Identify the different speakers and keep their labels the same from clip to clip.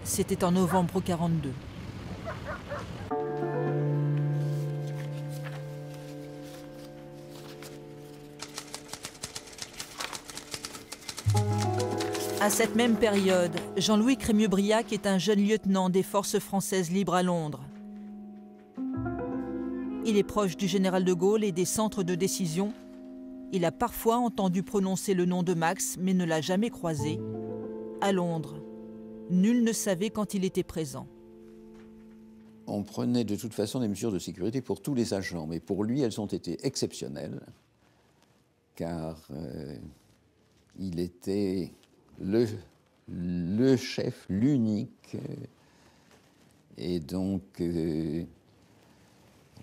Speaker 1: C'était en novembre 1942. À cette même période, Jean-Louis Crémieux-Briac est un jeune lieutenant des forces françaises libres à Londres. Il est proche du général de Gaulle et des centres de décision. Il a parfois entendu prononcer le nom de Max, mais ne l'a jamais croisé. À Londres, nul ne savait quand il était présent.
Speaker 2: On prenait de toute façon des mesures de sécurité pour tous les agents, mais pour lui, elles ont été exceptionnelles, car il était le chef, l'unique, et donc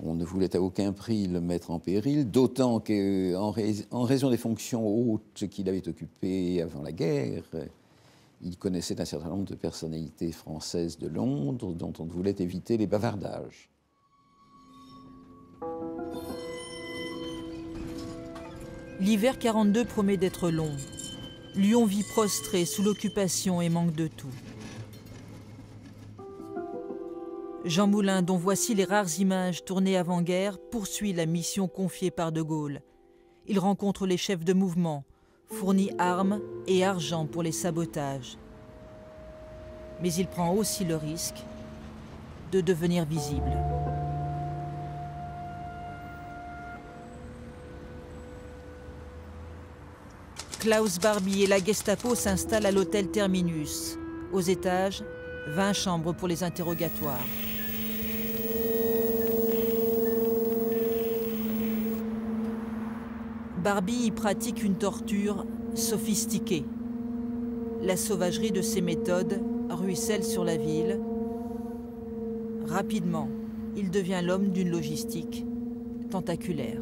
Speaker 2: on ne voulait à aucun prix le mettre en péril, d'autant qu'en raison des fonctions hautes qu'il avait occupées avant la guerre, il connaissait un certain nombre de personnalités françaises de Londres dont on voulait éviter les bavardages.
Speaker 1: L'hiver 42 promet d'être long. Lyon vit prostré sous l'occupation et manque de tout. Jean Moulin, dont voici les rares images tournées avant-guerre, poursuit la mission confiée par de Gaulle. Il rencontre les chefs de mouvement, fournit armes et argent pour les sabotages. Mais il prend aussi le risque de devenir visible. Klaus Barbie et la Gestapo s'installent à l'hôtel Terminus. Aux étages, 20 chambres pour les interrogatoires. Barbie y pratique une torture sophistiquée. La sauvagerie de ses méthodes ruisselle sur la ville. Rapidement, il devient l'homme d'une logistique tentaculaire.